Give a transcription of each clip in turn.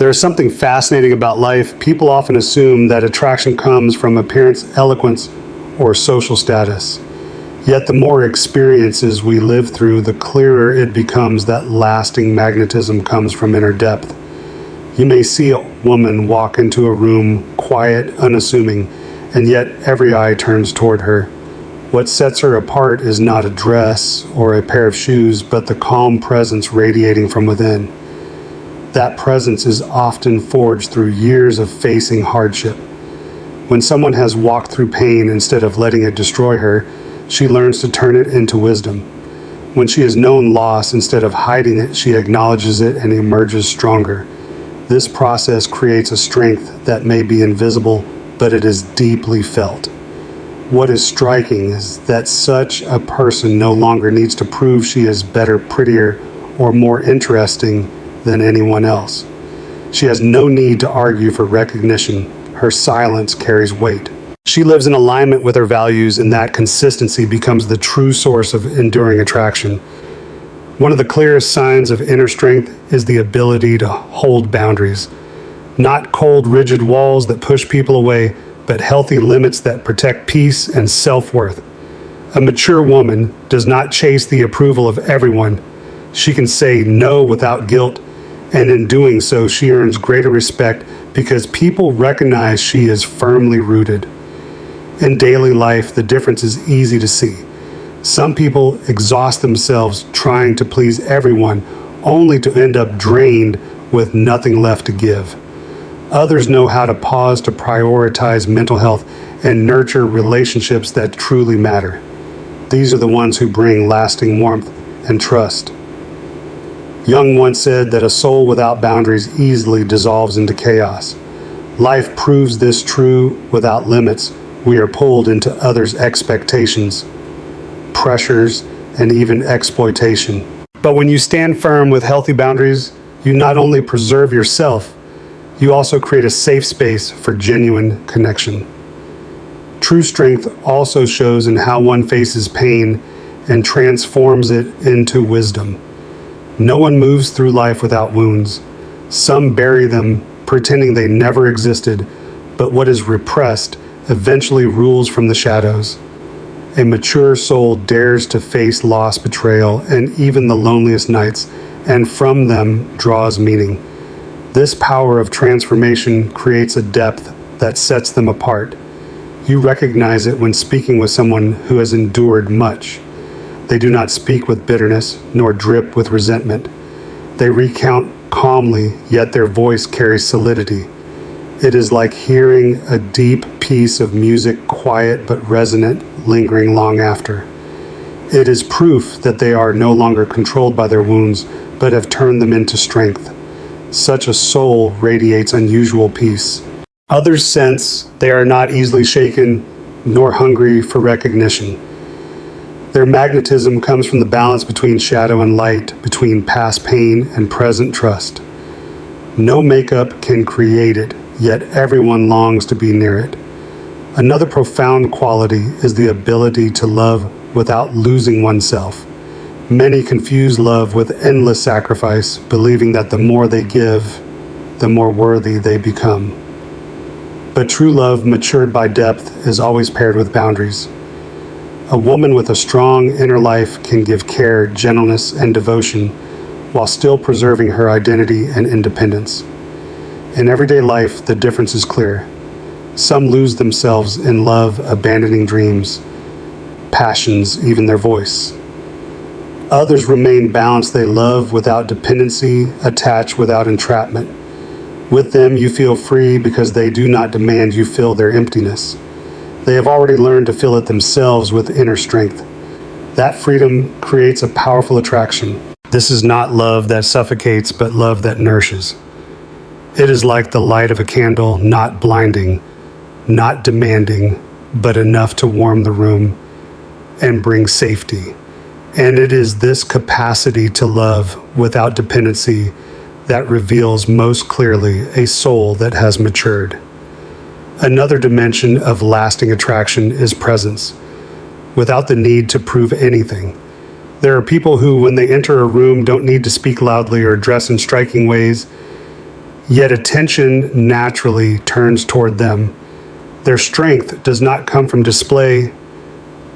There's something fascinating about life. People often assume that attraction comes from appearance, eloquence, or social status. Yet the more experiences we live through, the clearer it becomes that lasting magnetism comes from inner depth. You may see a woman walk into a room, quiet, unassuming, and yet every eye turns toward her. What sets her apart is not a dress or a pair of shoes, but the calm presence radiating from within. That presence is often forged through years of facing hardship. When someone has walked through pain instead of letting it destroy her, she learns to turn it into wisdom. When she has known loss, instead of hiding it, she acknowledges it and emerges stronger. This process creates a strength that may be invisible, but it is deeply felt. What is striking is that such a person no longer needs to prove she is better, prettier, or more interesting than anyone else. She has no need to argue for recognition. Her silence carries weight. She lives in alignment with her values, and that consistency becomes the true source of enduring attraction. One of the clearest signs of inner strength is the ability to hold boundaries. Not cold, rigid walls that push people away, but healthy limits that protect peace and self-worth. A mature woman does not chase the approval of everyone. She can say no without guilt, and in doing so, she earns greater respect because people recognize she is firmly rooted. In daily life, the difference is easy to see. Some people exhaust themselves trying to please everyone, only to end up drained with nothing left to give. Others know how to pause to prioritize mental health and nurture relationships that truly matter. These are the ones who bring lasting warmth and trust. Jung once said that a soul without boundaries easily dissolves into chaos. Life proves this true. Without limits, we are pulled into others' expectations, pressures, and even exploitation. But when you stand firm with healthy boundaries, you not only preserve yourself, you also create a safe space for genuine connection. True strength also shows in how one faces pain and transforms it into wisdom. No one moves through life without wounds. Some bury them, pretending they never existed, but what is repressed eventually rules from the shadows. A mature soul dares to face loss, betrayal, and even the loneliest nights, and from them draws meaning. This power of transformation creates a depth that sets them apart. You recognize it when speaking with someone who has endured much. They do not speak with bitterness, nor drip with resentment. They recount calmly, yet their voice carries solidity. It is like hearing a deep piece of music, quiet but resonant, lingering long after. It is proof that they are no longer controlled by their wounds, but have turned them into strength. Such a soul radiates unusual peace. Others sense they are not easily shaken, nor hungry for recognition. Their magnetism comes from the balance between shadow and light, between past pain and present trust. No makeup can create it, yet everyone longs to be near it. Another profound quality is the ability to love without losing oneself. Many confuse love with endless sacrifice, believing that the more they give, the more worthy they become. But true love, matured by depth, is always paired with boundaries. A woman with a strong inner life can give care, gentleness, and devotion while still preserving her identity and independence. In everyday life, the difference is clear. Some lose themselves in love, abandoning dreams, passions, even their voice. Others remain balanced. They love without dependency, attach without entrapment. With them, you feel free because they do not demand you fill their emptiness. They have already learned to fill it themselves with inner strength. That freedom creates a powerful attraction. This is not love that suffocates, but love that nourishes. It is like the light of a candle, not blinding, not demanding, but enough to warm the room and bring safety. And it is this capacity to love without dependency that reveals most clearly a soul that has matured. Another dimension of lasting attraction is presence, without the need to prove anything. There are people who, when they enter a room, don't need to speak loudly or dress in striking ways, yet attention naturally turns toward them. Their strength does not come from display,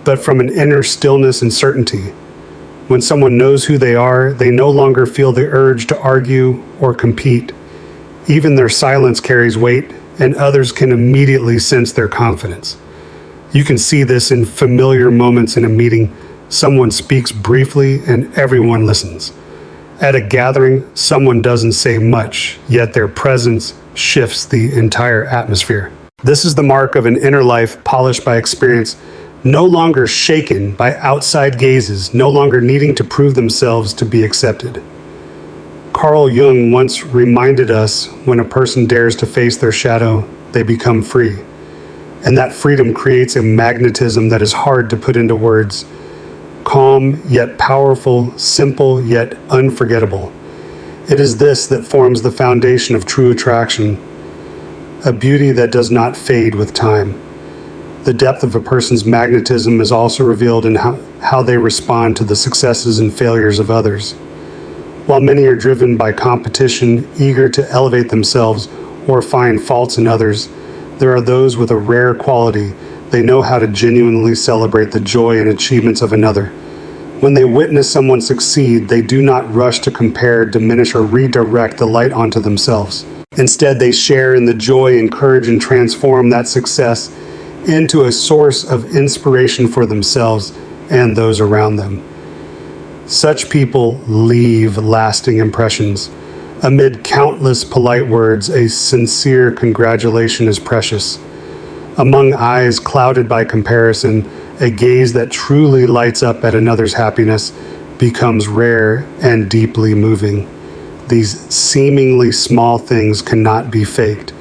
but from an inner stillness and certainty. When someone knows who they are, they no longer feel the urge to argue or compete. Even their silence carries weight, and others can immediately sense their confidence. You can see this in familiar moments in a meeting. Someone speaks briefly and everyone listens. At a gathering, someone doesn't say much, yet their presence shifts the entire atmosphere. This is the mark of an inner life polished by experience, no longer shaken by outside gazes, no longer needing to prove themselves to be accepted. Carl Jung once reminded us, when a person dares to face their shadow, they become free. And that freedom creates a magnetism that is hard to put into words. Calm yet powerful, simple yet unforgettable. It is this that forms the foundation of true attraction, a beauty that does not fade with time. The depth of a person's magnetism is also revealed in how they respond to the successes and failures of others. While many are driven by competition, eager to elevate themselves or find faults in others, there are those with a rare quality. They know how to genuinely celebrate the joy and achievements of another. When they witness someone succeed, they do not rush to compare, diminish, or redirect the light onto themselves. Instead, they share in the joy, encourage, and transform that success into a source of inspiration for themselves and those around them. Such people leave lasting impressions. Amid countless polite words, a sincere congratulation is precious. Among eyes clouded by comparison, a gaze that truly lights up at another's happiness becomes rare and deeply moving. These seemingly small things cannot be faked.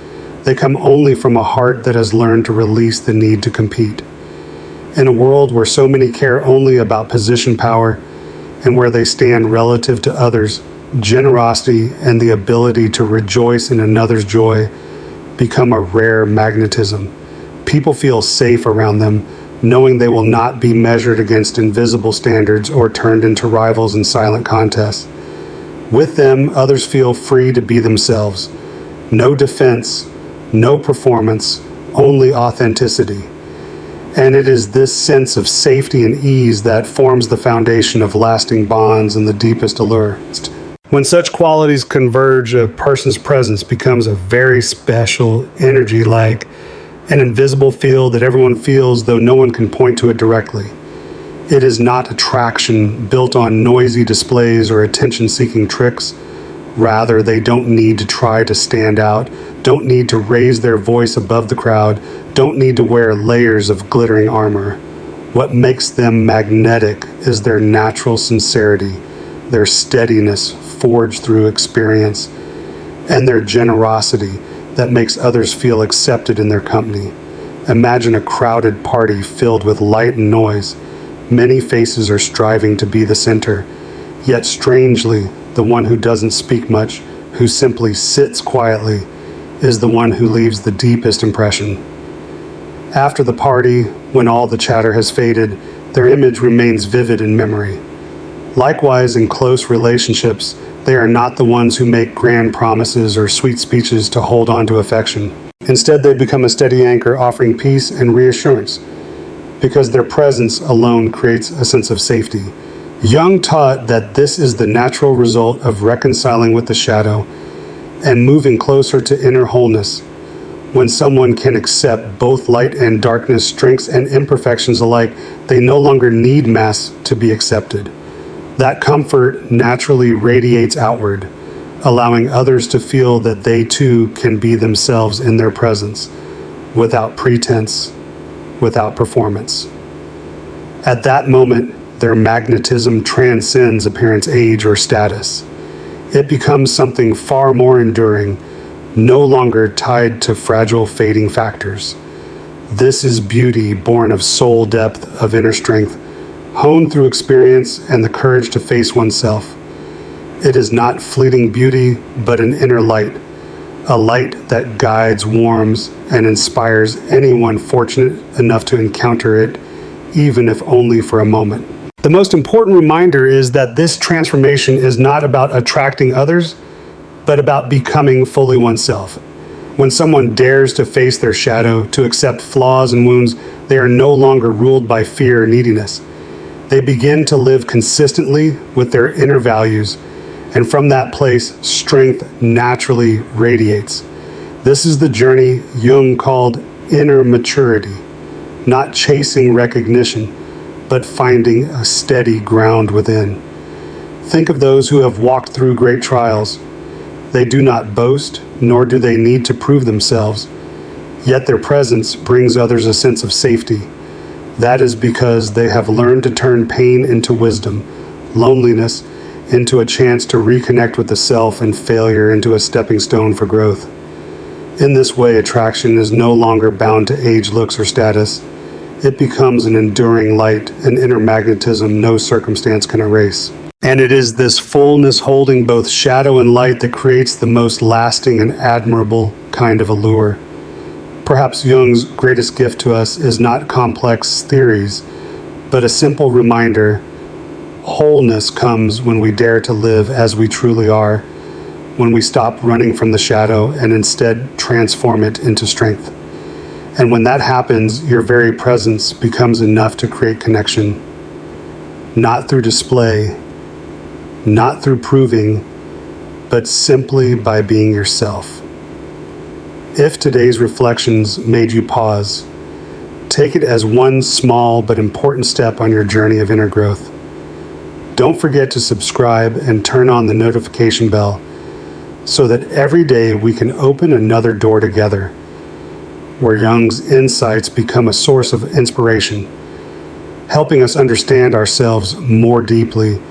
They come only from a heart that has learned to release the need to compete. In a world where so many care only about position, power, and where they stand relative to others, generosity and the ability to rejoice in another's joy become a rare magnetism. People feel safe around them, knowing they will not be measured against invisible standards or turned into rivals in silent contests. With them, others feel free to be themselves. No defense, no performance, only authenticity. And it is this sense of safety and ease that forms the foundation of lasting bonds and the deepest allure. When such qualities converge, a person's presence becomes a very special energy, like an invisible field that everyone feels, though no one can point to it directly. It is not attraction built on noisy displays or attention-seeking tricks. Rather, they don't need to try to stand out, don't need to raise their voice above the crowd, don't need to wear layers of glittering armor. What makes them magnetic is their natural sincerity, their steadiness forged through experience, and their generosity that makes others feel accepted in their company. Imagine a crowded party filled with light and noise. Many faces are striving to be the center, yet strangely, the one who doesn't speak much, who simply sits quietly, is the one who leaves the deepest impression. After the party, when all the chatter has faded, their image remains vivid in memory. Likewise, in close relationships, they are not the ones who make grand promises or sweet speeches to hold on to affection. Instead, they become a steady anchor, offering peace and reassurance, because their presence alone creates a sense of safety. Jung taught that this is the natural result of reconciling with the shadow and moving closer to inner wholeness. When someone can accept both light and darkness, strengths and imperfections alike, they no longer need masks to be accepted. That comfort naturally radiates outward, allowing others to feel that they too can be themselves in their presence, without pretense, without performance. At that moment, their magnetism transcends appearance, age, or status. It becomes something far more enduring, no longer tied to fragile, fading factors. This is beauty born of soul depth, of inner strength, honed through experience and the courage to face oneself. It is not fleeting beauty, but an inner light, a light that guides, warms, and inspires anyone fortunate enough to encounter it, even if only for a moment. The most important reminder is that this transformation is not about attracting others, but about becoming fully oneself. When someone dares to face their shadow, to accept flaws and wounds, they are no longer ruled by fear or neediness. They begin to live consistently with their inner values, and from that place, strength naturally radiates. This is the journey Jung called inner maturity, not chasing recognition, but finding a steady ground within. Think of those who have walked through great trials. They do not boast, nor do they need to prove themselves, yet their presence brings others a sense of safety. That is because they have learned to turn pain into wisdom, loneliness into a chance to reconnect with the self, and failure into a stepping stone for growth. In this way, attraction is no longer bound to age, looks, or status. It becomes an enduring light, an inner magnetism no circumstance can erase. And it is this fullness holding both shadow and light that creates the most lasting and admirable kind of allure. Perhaps Jung's greatest gift to us is not complex theories, but a simple reminder: wholeness comes when we dare to live as we truly are, when we stop running from the shadow and instead transform it into strength. And when that happens, your very presence becomes enough to create connection, not through display, not through proving, but simply by being yourself. If today's reflections made you pause, take it as one small but important step on your journey of inner growth. Don't forget to subscribe and turn on the notification bell so that every day we can open another door together, where Jung's insights become a source of inspiration, helping us understand ourselves more deeply,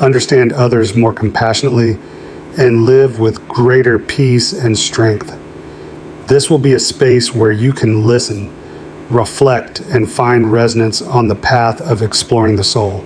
understand others more compassionately, and live with greater peace and strength. This will be a space where you can listen, reflect, and find resonance on the path of exploring the soul.